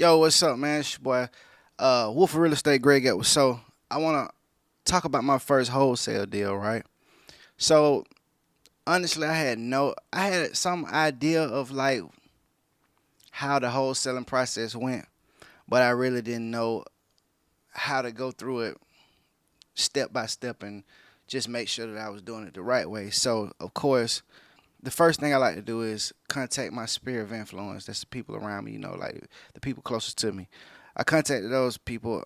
Yo, what's up, man? It's your boy, Wolf of Real Estate, Greg Edwards. So I want to talk about my first wholesale deal, right? So honestly, I had some idea of like how the wholesaling process went, but I really didn't know how to go through it step by step and just make sure that I was doing it the right way. So of course, the first thing I like to do is contact my sphere of influence. That's the people around me, like the people closest to me. I contacted those people.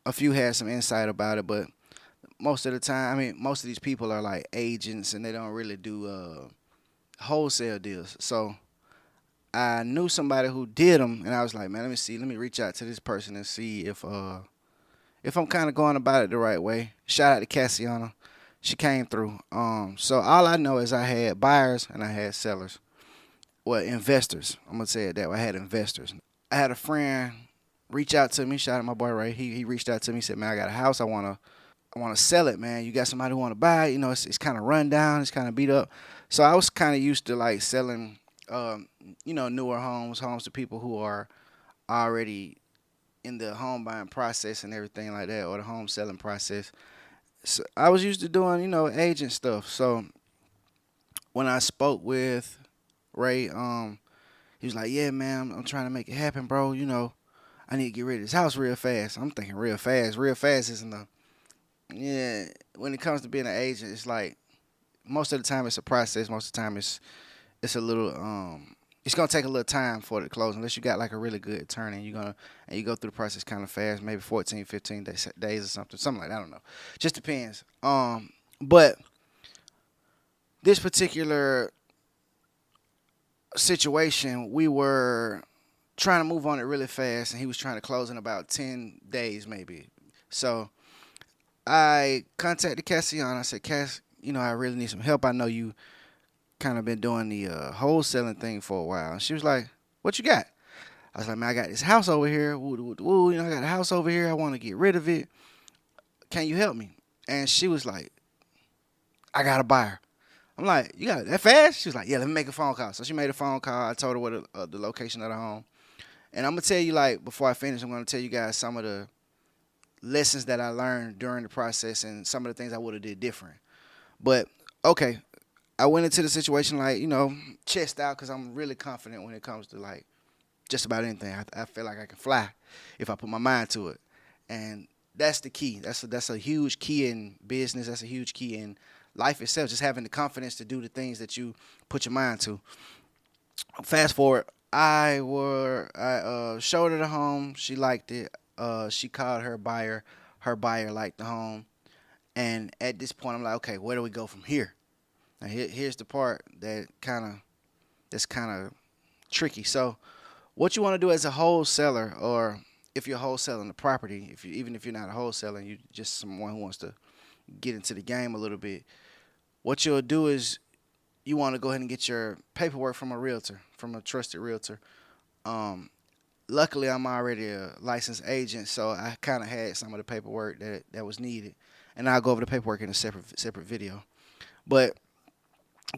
A few had some insight about it, but most of the time, most of these people are like agents and they don't really do wholesale deals. So I knew somebody who did them, and I was like, man, let me reach out to this person and see if I'm kind of going about it the right way. Shout out to Cassiana. She came through. So all I know is I had buyers and I had sellers. Well, investors. I'm gonna say it that way. I had investors. I had a friend reach out to me. Shout out my boy Ray. He reached out to me. Said, man, I got a house. I wanna sell it, man. You got somebody who wanna buy it? It's kind of run down. It's kind of beat up. So I was kind of used to like selling, newer homes to people who are already in the home buying process and everything like that, or the home selling process. So I was used to doing, agent stuff. So when I spoke with Ray, he was like, "Yeah, man, I'm trying to make it happen, bro. I need to get rid of this house real fast." I'm thinking real fast. Real fast isn't the yeah. When it comes to being an agent, it's like most of the time it's a process. Most of the time it's a little It's gonna take a little time for it to close unless you got like a really good attorney. And you go through the process kind of fast, maybe 14, 15 days or something like that. I don't know. Just depends. But this particular situation, we were trying to move on it really fast, and he was trying to close in about 10 days, maybe. So I contacted Cassiana. I said, Cass, I really need some help. I know you kind of been doing the wholesaling thing for a while. And she was like, what you got? I was like, man, I got this house over here. Woo, woo, woo. I got a house over here. I want to get rid of it. Can you help me? And she was like, I got a buyer. I'm like, you got it that fast? She was like, yeah, let me make a phone call. So she made a phone call. I told her what the location of the home. And I'm gonna tell you, like, before I finish, I'm gonna tell you guys some of the lessons that I learned during the process and some of the things I would have did different. But okay, I went into the situation like, chest out because I'm really confident when it comes to like just about anything. I feel like I can fly if I put my mind to it, and that's the key. That's a huge key in business. That's a huge key in life itself. Just having the confidence to do the things that you put your mind to. Fast forward, I showed her the home. She liked it. She called her buyer. Her buyer liked the home. And at this point, I'm like, okay, where do we go from here? Now here's the part that's kind of tricky. So what you want to do as a wholesaler, or if you're wholesaling the property, even if you're not a wholesaler, you just someone who wants to get into the game a little bit, what you'll do is you want to go ahead and get your paperwork from a realtor, from a trusted realtor. Um, Luckily, I'm already a licensed agent, so I kind of had some of the paperwork that was needed, and I'll go over the paperwork in a separate video. But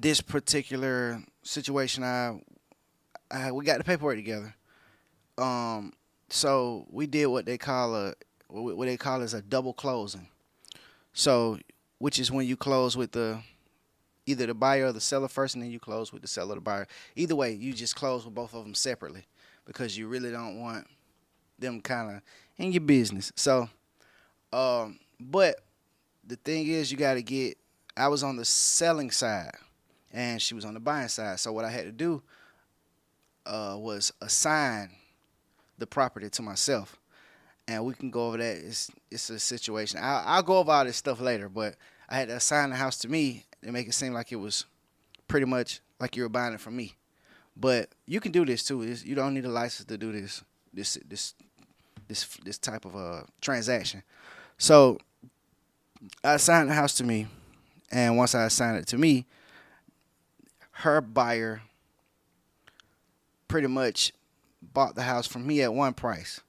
this particular situation, we got the paperwork together. Um, so we did what they call is a double closing. So, which is when you close with either the buyer or the seller first, and then you close with the seller or the buyer. Either way, you just close with both of them separately because you really don't want them kind of in your business. So, but the thing is, you got to get. I was on the selling side, and she was on the buying side. So what I had to do was assign the property to myself, and we can go over that. It's a situation. I'll go over all this stuff later, but I had to assign the house to me and make it seem like it was pretty much like you were buying it from me. But you can do this too. You don't need a license to do this type of transaction. So I assigned the house to me, and once I assigned it to me, her buyer pretty much bought the house from me at one price,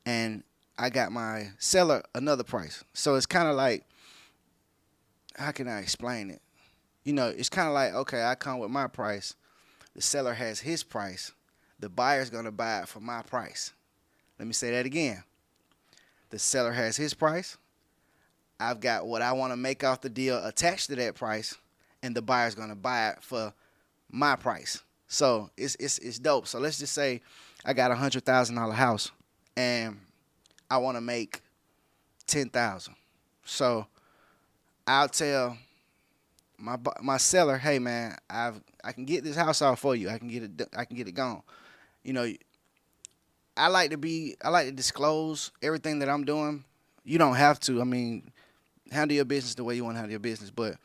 and I got my seller another price. So it's kind of like, how can I explain it? It's kind of like, okay, I come with my price, the seller has his price, the buyer's gonna buy it for my price. Let me say that again. The seller has his price. I've got what I want to make off the deal attached to that price, and the buyer's gonna buy it for my price. So it's dope. So let's just say I got $100,000 house, and I want to make 10,000. So I'll tell my seller, hey man, I can get this house off for you. I can get it gone. You know, I like to disclose everything that I'm doing. You don't have to. I mean, handle your business the way you want to handle your business. But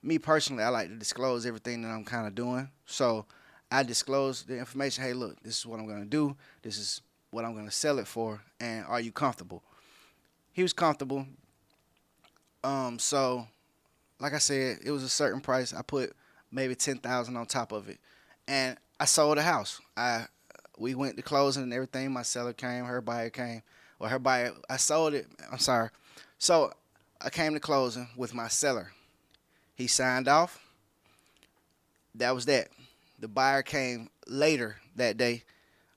me personally, I like to disclose everything that I'm kind of doing. So I disclose the information. Hey, look, this is what I'm gonna do. This is what I'm gonna sell it for. And are you comfortable? He was comfortable. So like I said, it was a certain price. I put maybe 10,000 on top of it, and I sold the house. We went to closing and everything. My seller came, her buyer came, or her buyer. I sold it. I'm sorry. So I came to closing with my seller. He signed off. That was that. The buyer came later that day,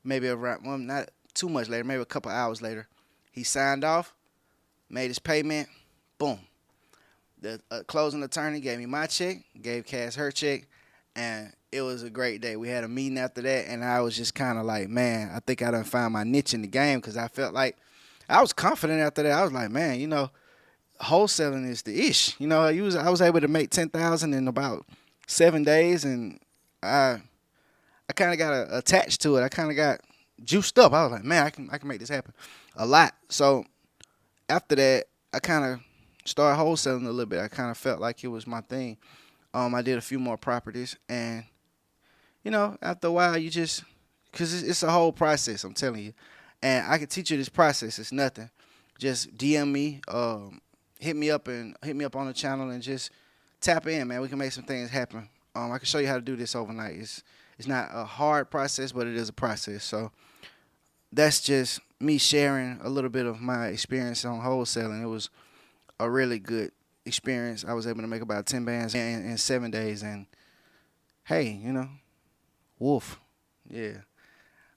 maybe around, well, not too much later, maybe a couple hours later. He signed off, made his payment. Boom. The closing attorney gave me my check, gave Cass her check, and it was a great day. We had a meeting after that, and I was just kind of like, man, I think I done found my niche in the game, because I felt like I was confident after that. I was like, man, wholesaling is the ish. I was able to make 10,000 in about 7 days, and I kind of got attached to it. I kind of got juiced up. I was like, man, I can make this happen a lot. So after that, I kind of started wholesaling a little bit. I kind of felt like it was my thing. I did a few more properties, and after a while, you just, because it's a whole process. I'm telling you, and I can teach you this process. It's nothing. Just DM me, hit me up on the channel, and just tap in, man. We can make some things happen. I can show you how to do this overnight. It's not a hard process, but it is a process. So that's just me sharing a little bit of my experience on wholesaling. It was a really good experience. I was able to make about 10 bands in 7 days, and hey, wolf, yeah.